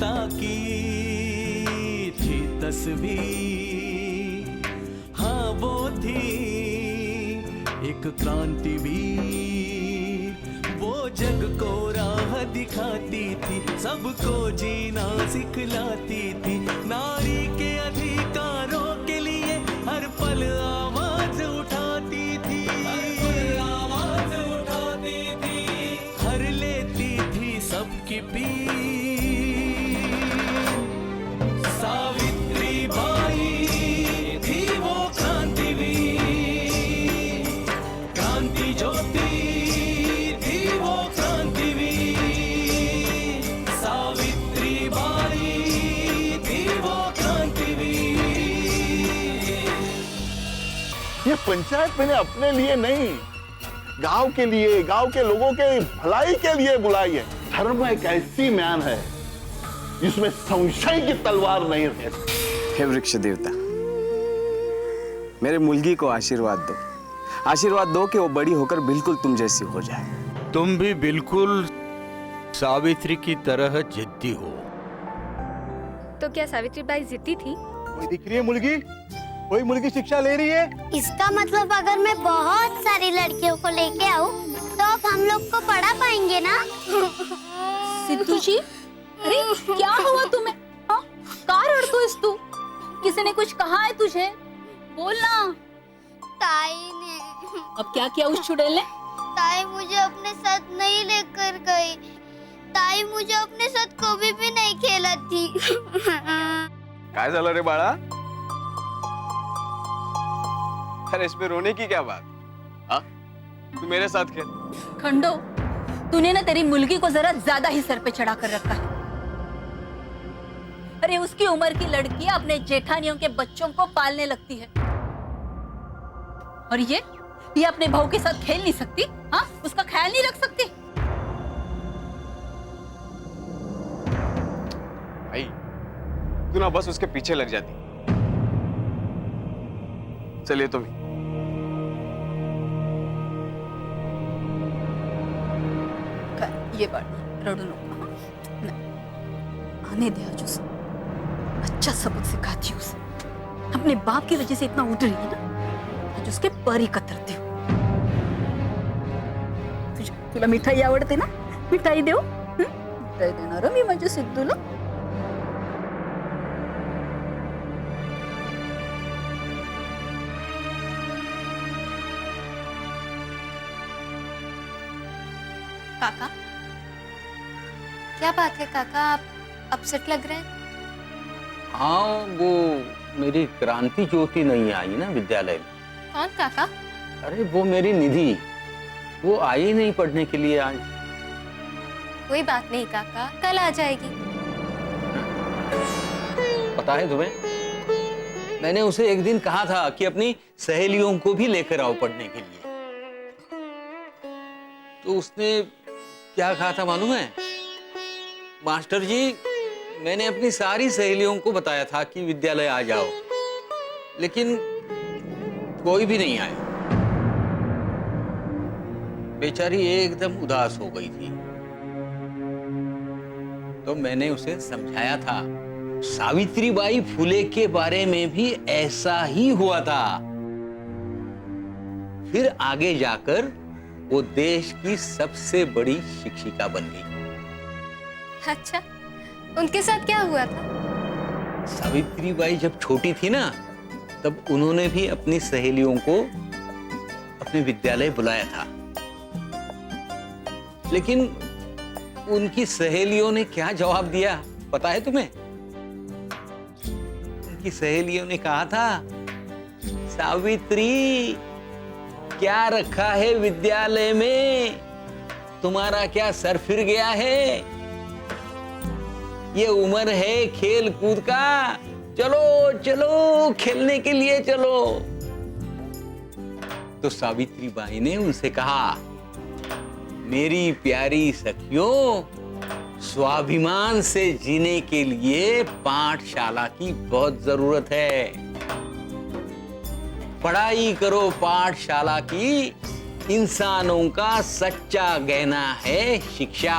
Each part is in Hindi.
माता की थी तस्वीर, हाँ वो थी एक क्रांतिवीर। वो जग को राह दिखाती थी, सबको जीना सिखलाती थी। नारी के अधिकारों के लिए हर पल आवाज उठाती थी, आवाज उठाती थी। हर लेती थी सबकी पीर। सावित्री बाई थी वो क्रांतिवीर, क्रांति ज्योति थी वो क्रांतिवीर। सावित्री बाई थी वो क्रांतिवीर। ये पंचायत मैंने अपने लिए नहीं, गांव के लिए, गांव के लोगों के भलाई के लिए बुलाई है। धर्म एक ऐसी म्यान है जिसमें संशय की तलवार नहीं रहती। हे वृक्ष देवता, मेरे मुलगी को आशीर्वाद दो। आशीर्वाद दो कि वो बड़ी होकर बिल्कुल तुम जैसी हो जाए। तुम भी बिल्कुल सावित्री की तरह जिद्दी हो। तो क्या सावित्री बाई जिद्दी थी? कोई दिख रही है मुलगी? कोई मुलगी शिक्षा ले रही है? इसका मतलब अगर मैं बहुत सारी लड़कियों को लेके आऊँ तो अब हम लोग को पढ़ा पाएंगे ना? सिद्धू जी, अरे क्या हुआ तुम्हें? हाँ, कार अड़तोस तू? किसी ने कुछ कहा है तुझे? बोलना। ताई ने। अब क्या किया उस चुड़ैल ने? ताई मुझे अपने साथ नहीं लेकर गई। ताई मुझे अपने साथ कभी भी नहीं खेला थी। काय झालं रे बाळा? अरे इसमें रोने की क्या बात? हाँ, तू मेरे साथ खेल। खंडो, तूने ना तेरी मुलगी को जरा ज्यादा ही सर पे चढ़ा कर रखा है। अरे उसकी उम्र की लड़कियां अपने जेठानियों के बच्चों को पालने लगती है, और ये अपने बहू के साथ खेल नहीं सकती? हाँ, उसका ख्याल नहीं रख सकती? भाई, तू ना बस उसके पीछे लग जाती। चलिए तुम। ये बात रड़ू नको। आने दे आज उसे, अच्छा सबक सिखाती हूँ उसे। अपने बाप की वजह से इतना उठ रही है ना, आज उसके पर ही कतरती हूँ। तुला मिठाई आवडते ना? मिठाई देऊ? मिठाई देणार मी माझ्या सिद्धूला। काका, क्या बात है काका, आप अपसेट लग रहे हैं? हाँ, वो मेरी क्रांति ज्योति नहीं आई ना विद्यालय में। कौन काका? अरे वो मेरी निधि, वो आई नहीं पढ़ने के लिए आज। कोई बात नहीं काका, कल आ जाएगी। पता है तुम्हें, मैंने उसे एक दिन कहा था कि अपनी सहेलियों को भी लेकर आओ पढ़ने के लिए, तो उसने क्या कहा था मालूम है? मास्टर जी, मैंने अपनी सारी सहेलियों को बताया था कि विद्यालय आ जाओ, लेकिन कोई भी नहीं आया। बेचारी एकदम उदास हो गई थी। तो मैंने उसे समझाया था, सावित्रीबाई फुले के बारे में भी ऐसा ही हुआ था। फिर आगे जाकर वो देश की सबसे बड़ी शिक्षिका बन गई। अच्छा, उनके साथ क्या हुआ था? सावित्रीबाई जब छोटी थी ना, तब उन्होंने भी अपनी सहेलियों को अपने विद्यालय बुलाया था, लेकिन उनकी सहेलियों ने क्या जवाब दिया पता है तुम्हें? उनकी सहेलियों ने कहा था, सावित्री, क्या रखा है विद्यालय में? तुम्हारा क्या सर फिर गया है? ये उम्र है खेल कूद का, चलो चलो खेलने के लिए चलो। तो सावित्रीबाई ने उनसे कहा, मेरी प्यारी सखियों, स्वाभिमान से जीने के लिए पाठशाला की बहुत जरूरत है। पढ़ाई करो पाठशाला की, इंसानों का सच्चा गहना है शिक्षा।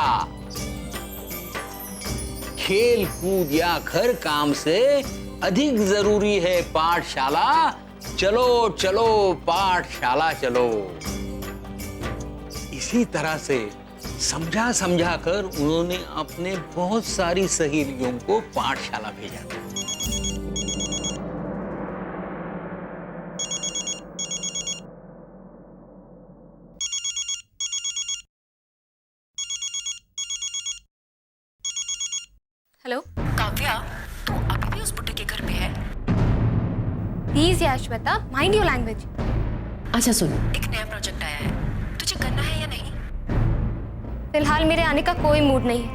खेल कूद या घर काम से अधिक जरूरी है पाठशाला। चलो चलो पाठशाला चलो। इसी तरह से समझा समझा कर उन्होंने अपने बहुत सारी सहेलियों को पाठशाला भेजा था। हेलो काव्या, तू अभी भी उस बुड्ढे के घर पे है? Please Yashwata, mind your language. अच्छा सुन, एक नया प्रोजेक्ट आया है, तुझे करना है या नहीं? फिलहाल मेरे आने का कोई मूड नहीं है।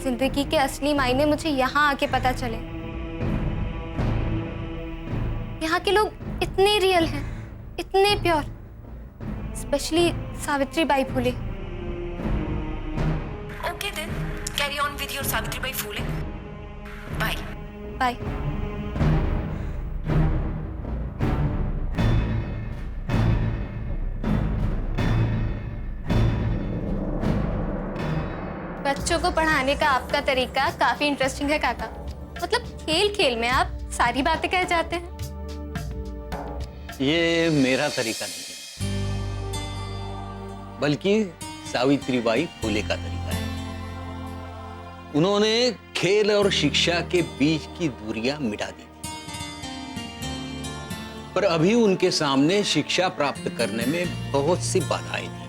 जिंदगी के असली मायने मुझे यहाँ आके पता चले। यहाँ के लोग इतने रियल हैं, इतने pure, specially Savitri Bai Phule. Okay then, carry on with your Savitri Bai Phule. Bye bye. बच्चों को पढ़ाने का आपका तरीका काफी इंटरेस्टिंग है काका। मतलब खेल खेल में आप सारी बातें कह जाते हैं। ये मेरा तरीका नहीं है, बल्कि सावित्रीबाई फुले का तरीका है। उन्होंने खेल और शिक्षा के बीच की दूरियां मिटा दी थी, पर अभी उनके सामने शिक्षा प्राप्त करने में बहुत सी बाधाएं थी।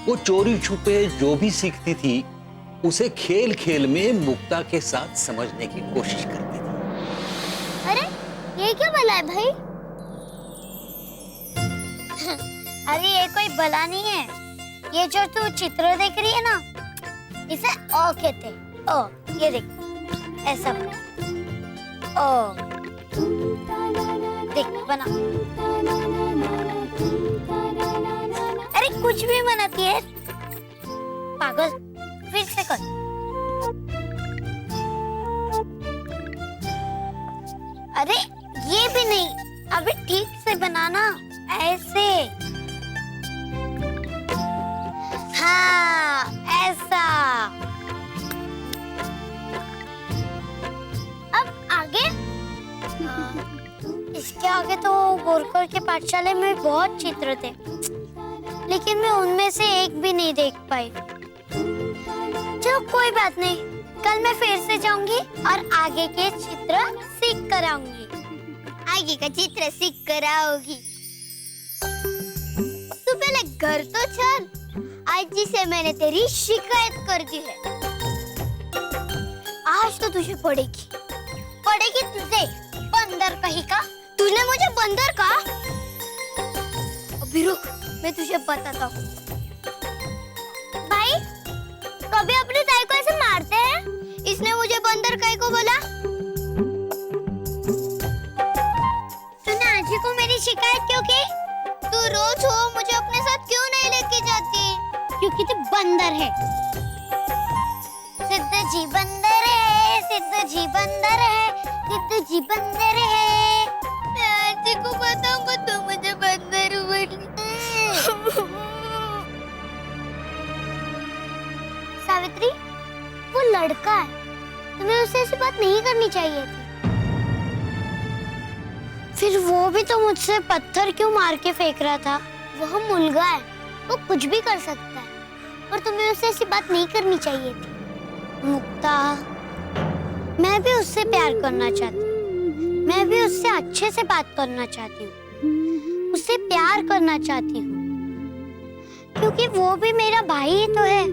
वो चोरी छुपे जो भी सीखती थी उसे खेल खेल में मुक्ता के साथ समझने की कोशिश करती थी। अरे ये क्या बला है भाई? अरे ये कोई बला नहीं है। ये जो तू चित्र देख रही है ना, इसे ओ कहते हैं। ओ, ये देख, ऐसा ओ देख बना। अरे कुछ भी बनाती है पागल। फिर से कर। अरे ये भी नहीं, अभी ठीक से बनाना, ऐसे। हाँ ऐसा। अब आगे। इसके आगे तो गोरखपुर के पाठशाला में बहुत चित्र थे, लेकिन मैं उनमें से एक भी नहीं देख पाई। चलो कोई बात नहीं, कल मैं फिर से जाऊंगी और आगे के चित्र सीख कर आऊंगी। आगे का चित्र सीख कर आओगी। तू पहले घर तो चल। आज जी से मैंने तेरी शिकायत कर दी है। आज तो तुझे पड़ेगी, पड़ेगी तुझे। बंदर कहीं का, तूने मुझे बंदर कहा। अभी रुक, मैं तुझे बताता हूँ। भाई, कभी अपनी ताई को ऐसे मारते हैं? इसने मुझे बंदर कहीं को बोला। तूने आजी को मेरी शिकायत क्यों की? तू रोज हो मुझे अपने साथ क्यों नहीं लेके जाती? क्योंकि तू बंदर है। सिद्ध जी बंदर है, सिद्ध जी बंदर है, सिद्ध जी बंदर है। मैं आजी को बताऊंगा तू मुझे बंदर बोली। सावित्री, वो लड़का है, तुम्हें उससे ऐसी बात नहीं करनी चाहिए थी। फिर वो भी तो मुझसे पत्थर क्यों मार के फेंक रहा था? वह मुलगा है, वो कुछ भी कर सकता है, और तुम्हें उससे ऐसी बात नहीं करनी चाहिए थी। मुक्ता, मैं भी उससे प्यार करना चाहती हूँ। मैं भी उससे अच्छे से बात करना चाहती हूँ, उससे प्यार करना चाहती हूँ, क्योंकि वो भी मेरा भाई ही तो है।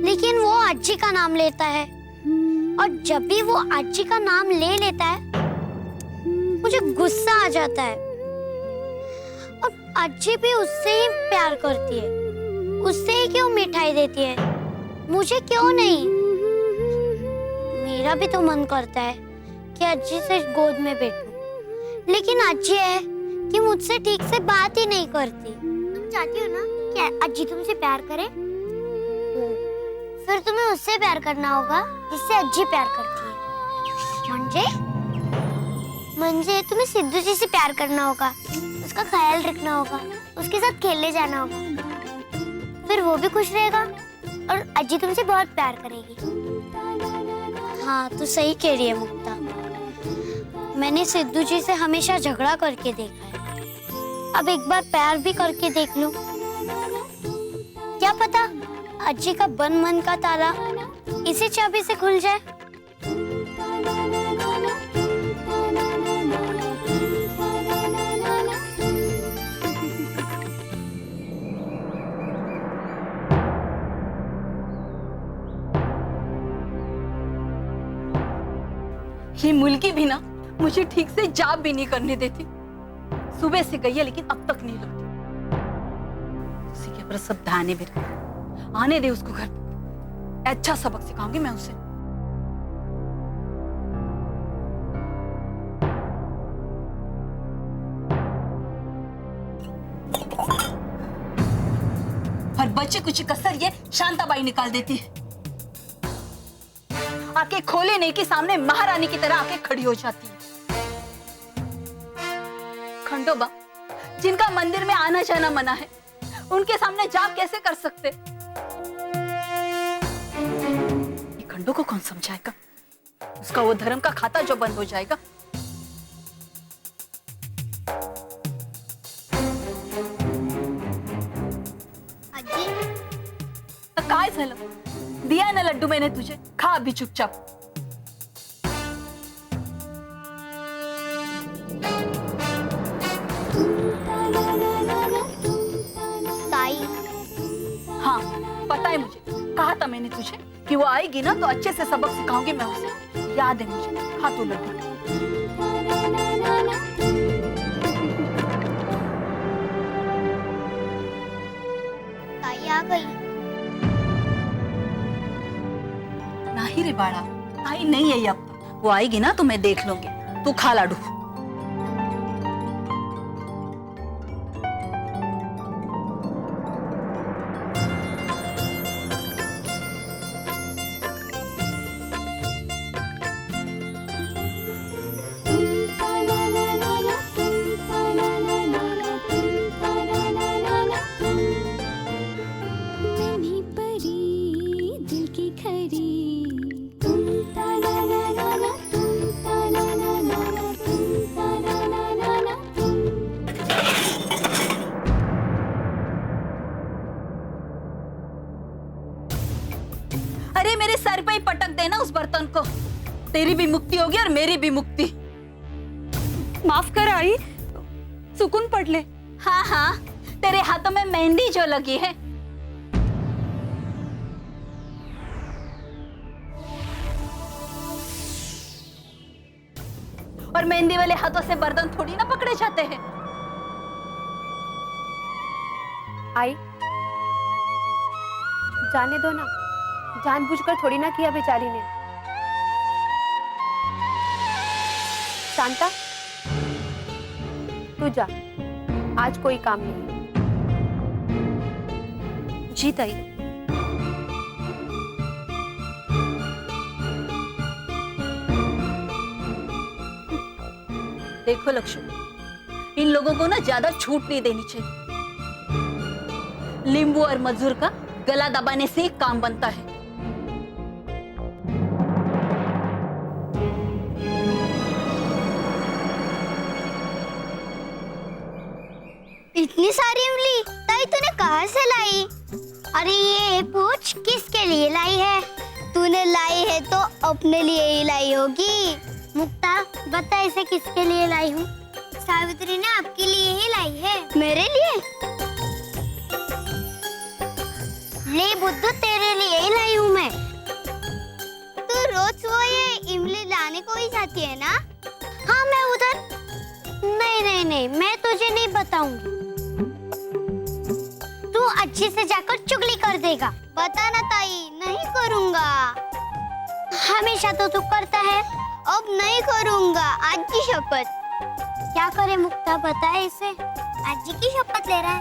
लेकिन वो आजी का नाम लेता है, और जब भी वो आजी का नाम ले लेता है मुझे गुस्सा आ जाता है। और आजी भी उससे ही प्यार करती है, उससे ही क्यों मिठाई देती है, मुझे क्यों नहीं? मेरा भी तो मन करता है कि आजी से गोद में बैठूं, लेकिन आजी है कि मुझसे ठीक से बात ही नहीं करती। तुम चाहती हो ना कि आजी तुमसे प्यार करे? फिर तुम्हें उससे प्यार करना होगा जिससे आजी प्यार करती है। म्हणजे तुम्हें सिद्धू जी से प्यार करना होगा, उसका ख्याल रखना होगा, उसके साथ खेलने जाना होगा। फिर वो भी खुश रहेगा और अज्जी तुमसे बहुत प्यार करेगी। हाँ तो सही कह रही है मुक्ता, मैंने सिद्धू जी से हमेशा झगड़ा करके देखा है, अब एक बार प्यार भी करके देख लूं। क्या पता अज्जी का बंद मन का ताला इसी चाबी से खुल जाए। ये मुल्की भी ना मुझे ठीक से जाप भी नहीं करने देती। सुबह से गई है लेकिन अब तक नहीं लौटी। उसी के ऊपर सब ढाने भी रहे। आने दे उसको घर, अच्छा सबक सिखाऊंगी मैं उसे। हर बच्चे कुछ कसर ये शांताबाई निकाल देती है। आके खोले नहीं कि सामने महारानी की तरह आके खड़ी हो जाती है। खंडोबा जिनका मंदिर में आना जाना मना है, उनके सामने जाप कैसे कर सकते? ये खंडो को कौन समझाएगा? उसका वो धर्म का खाता जो बंद हो जाएगा। अज्जी काय झालं? दिया ना लड्डू मैंने तुझे, खा अभी चुपचाप। ताई हाँ पता है मुझे, कहा था मैंने तुझे कि वो आएगी ना तो अच्छे से सबक सिखाऊंगी मैं उसे। याद है मुझे, खा तू लड्डू। ताई आ गई। नहीं रे बाड़ा, आई नहीं है अब तो। वो आएगी ना तो मैं देख लूंगी। तू खा लाडू। अरे मेरे सर पे ही पटक देना उस बर्तन को। तेरी भी मुक्ति होगी और मेरी भी मुक्ति। माफ कर आई, सुकून पड़ ले। हाँ हाँ, तेरे हाथों में मेहंदी जो लगी है। और मेहंदी वाले हाथों से बर्तन थोड़ी ना पकड़े जाते हैं। आई जाने दो ना, जानबूझकर थोड़ी ना किया बेचारी ने। शांता तू जा, आज कोई काम नहीं। जी ताई। देखो लक्ष्मी, इन लोगों को ना ज्यादा छूट नहीं देनी चाहिए। लींबू और मजदूर का गला दबाने से काम बनता है। इतनी सारी इमली ताई तूने कहाँ से लाई? अरे ये पूछ किसके लिए लाई है? तूने लाई है तो अपने लिए ही लाई होगी। मुक्ता बता इसे किसके लिए लाई हूँ? सावित्री ने आपके लिए ही लाई है। मेरे लिए? ले बुद्धू, तेरे लिए ही लाई हूँ मैं। तू रोज वो ये इमली लाने को ही जाती है ना? हाँ मैं उधर। नहीं नहीं नहीं, मैं तुझे नहीं बताऊंगी। तू अच्छे से जाकर चुगली कर देगा। बता ना ताई, नहीं करूंगा। हमेशा तो तू करता है, अब नहीं करूंगा। आज की शपथ। क्या करे मुक्ता, बताए इसे। आज की शपथ ले रहा है,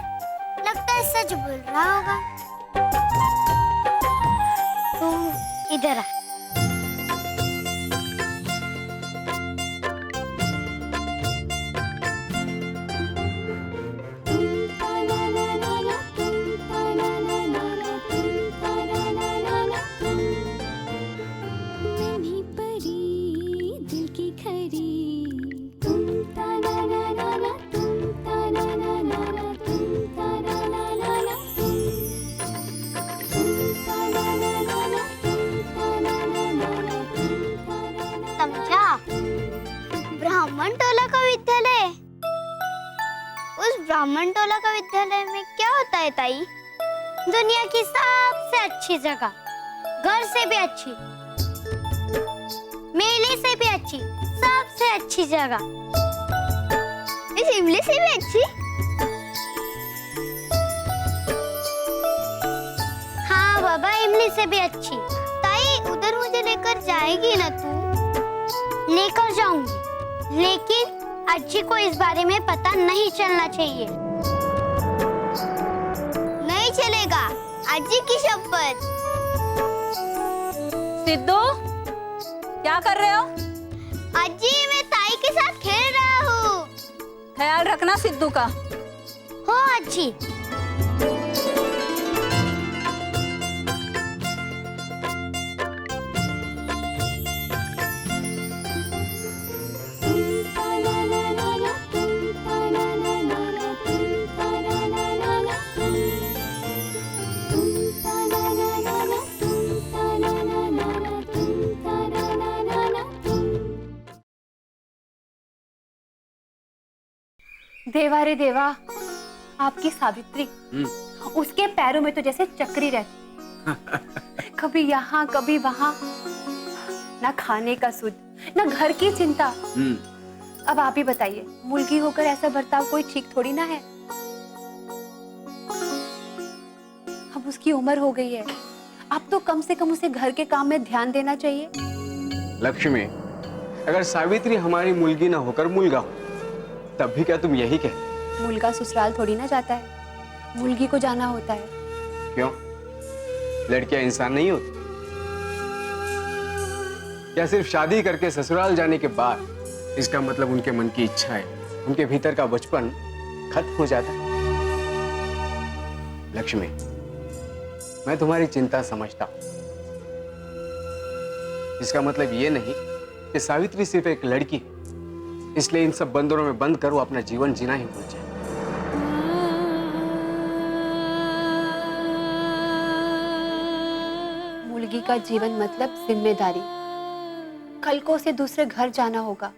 लगता है सच बोल रहा होगा। तू इधर आ। ब्राह्मण टोला का विद्यालय में क्या होता है ताई? दुनिया की सबसे अच्छी जगह, घर से भी अच्छी, मेले से भी अच्छी, सबसे अच्छी जगह, इस इमली से भी अच्छी। हाँ बाबा, इमली से भी अच्छी। ताई उधर मुझे लेकर जाएगी ना तू? लेकर जाऊंगी, लेकिन अज्जी को इस बारे में पता नहीं चलना चाहिए। नहीं चलेगा, अज्जी की शपथ। सिद्धू, क्या कर रहे हो? अज्जी, मैं ताई के साथ खेल रहा हूँ। ख्याल रखना सिद्धू का। हो अज्जी। देवा रे देवा, आपकी सावित्री, उसके पैरों में तो जैसे चक्री रहती। कभी यहाँ कभी वहाँ, ना खाने का सुध, ना घर की चिंता। अब आप ही बताइए, मुलगी होकर ऐसा बर्ताव कोई ठीक थोड़ी ना है। अब उसकी उम्र हो गई है, अब तो कम से कम उसे घर के काम में ध्यान देना चाहिए। लक्ष्मी, अगर सावित्री हमारी मुलगी ना होकर मुलगा हो, तब भी क्या तुम यही कहते? मुलगा ससुराल थोड़ी ना जाता है, मुलगी को जाना होता है। क्यों? लड़कियां इंसान नहीं होती? क्या सिर्फ शादी करके ससुराल जाने के बाद इसका मतलब उनके मन की इच्छाएं, उनके भीतर का बचपन खत्म हो जाता है? लक्ष्मी, मैं तुम्हारी चिंता समझता हूं। इसका मतलब ये नहीं कि सावित्री सिर्फ एक लड़की है, इसलिए इन सब बंदरों में बंद कर वो अपना जीवन जीना ही भूल जाए। मुलगी का जीवन मतलब जिम्मेदारी। कल को उसे दूसरे घर जाना होगा,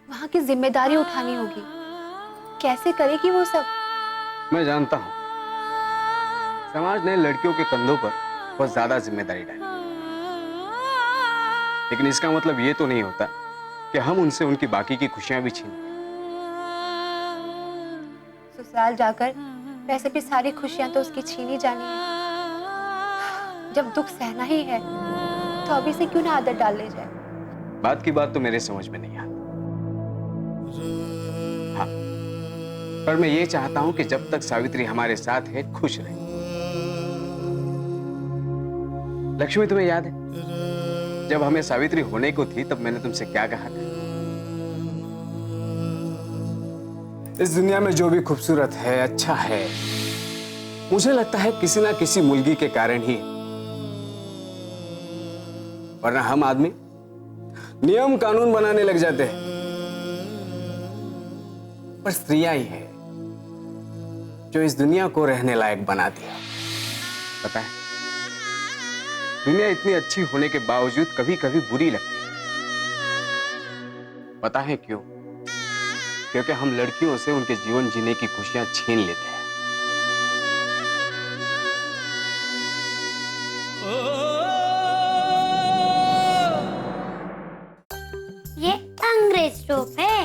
वहां की जिम्मेदारी उठानी होगी। कैसे करेगी वो सब? मैं जानता हूं, समाज ने लड़कियों के कंधों पर बहुत ज्यादा जिम्मेदारी डाली, लेकिन इसका मतलब ये तो नहीं होता कि हम उनसे उनकी बाकी की खुशियां भी छीन लें। ससुराल जाकर वैसे भी सारी खुशियां तो उसकी छीनी जानी है। जब दुख सहना ही है तो अभी से क्यों ना आदत डाल ले जाए। बात की बात तो मेरे समझ में नहीं आती। हाँ, पर मैं ये चाहता हूं कि जब तक सावित्री हमारे साथ है खुश रहे। लक्ष्मी, तुम्हें याद है जब हमें सावित्री होने को थी तब मैंने तुमसे क्या कहा था? इस दुनिया में जो भी खूबसूरत है, अच्छा है, मुझे लगता है किसी ना किसी मुलगी के कारण ही, वरना हम आदमी नियम कानून बनाने लग जाते हैं। पर स्त्रियां ही है जो इस दुनिया को रहने लायक बनाती है। पता है, दुनिया इतनी अच्छी होने के बावजूद कभी कभी बुरी लगती है। पता है क्यों? क्योंकि हम लड़कियों से उनके जीवन जीने की खुशियां छीन लेते हैं। ये अंग्रेज टोप है,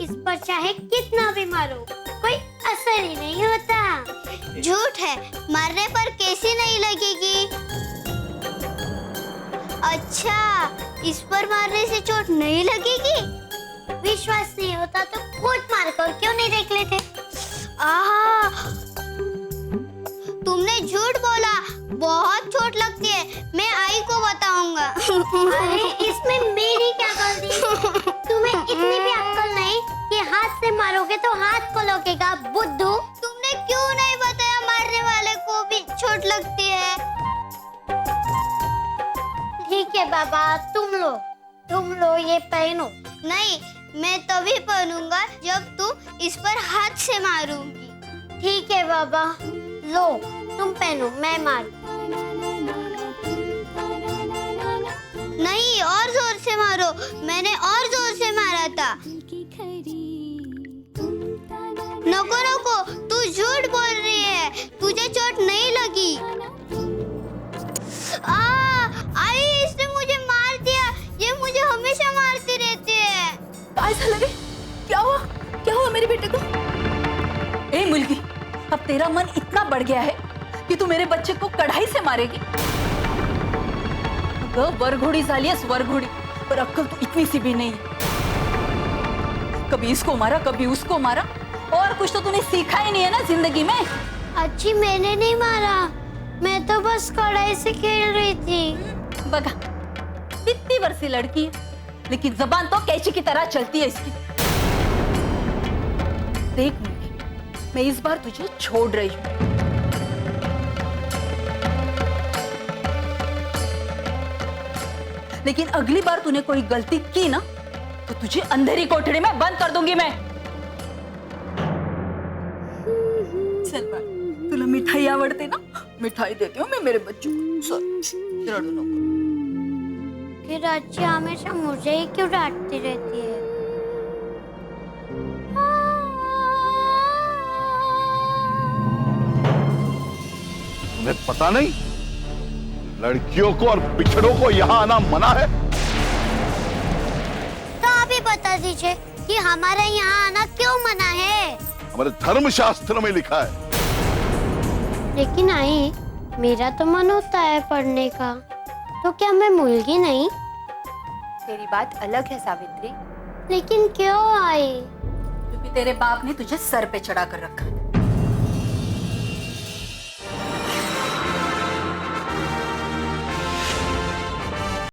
इस पर चाहे कितना भी मारो कोई असर ही नहीं होता। झूठ है, मारने पर कैसी नहीं लगेगी। अच्छा, इस पर मारने से चोट नहीं लगेगी? विश्वास नहीं होता तो खुद मारकर क्यों नहीं देख लेते? आहा, तुमने झूठ बोला, बहुत चोट लगती है, मैं आई को बताऊंगा। अरे इसमें मेरी क्या गलती? तुम्हें इतनी भी अक्ल नहीं कि हाथ से मारोगे तो हाथ को लगेगा, बुद्धू। तुमने क्यों नहीं बताया मारने वाले को भी चोट लगती है? ठीक है बाबा, तुम लो ये पहनो। नहीं, मैं तभी पहनूंगा जब तुम इस पर हाथ से मारूंगी। ठीक है बाबा, लो तुम पहनो, मैं मारू। नहीं, और जोर से मारो, मैंने और जोर से मारा था। नको झूठ बोल रही है, तुझे चोट नहीं लगी। आई इसने मुझे मार दिया, ये मुझे हमेशा मारती रहती है। काय झालं रे? क्या हुआ? क्या हुआ मेरे बेटे को? ए मुलगी, अब तेरा मन इतना बढ़ गया है कि तू मेरे बच्चे को कढ़ाई से मारेगी? अगं वरघोडी झाली आहेस, वरघोडी, पर अक्कल तो इतनी सी भी नहीं है। कभी इसको मारा, कभी उसको मारा, और कुछ तो तूने सीखा ही नहीं है ना जिंदगी में। अच्छी मैंने नहीं मारा, मैं तो बस कढ़ाई से खेल रही थी। बगा, कितनी वर्षी लड़की है, लेकिन जबान तो कैची की तरह चलती है इसकी। देख मुझे, मैं इस बार तुझे छोड़ रही हूँ। लेकिन अगली बार तूने कोई गलती की ना, तो तुझे अंधेरी कोठड़ी में बंद कर दूंगी मैं। चल बाळ, तुला मिठाई आवडते ना? मिठाई देती हूँ मैं मेरे बच्चों को। चल, रडू नको। फिर अच्छी हमेशा मुझे ही क्यों डांटती रहती है? तुम्हें पता नहीं, लड़कियों को और पिछड़ों को यहाँ आना मना है। तो आप ही बता दीजिए कि हमारा यहाँ आना क्यों मना है? हमारे धर्मशास्त्र में लिखा है। लेकिन आई, मेरा तो मन होता है पढ़ने का, तो क्या मैं मुलगी नहीं? तेरी बात अलग है सावित्री। लेकिन क्यों आई? क्योंकि तेरे बाप ने तुझे सर पे चढ़ा कर रखा।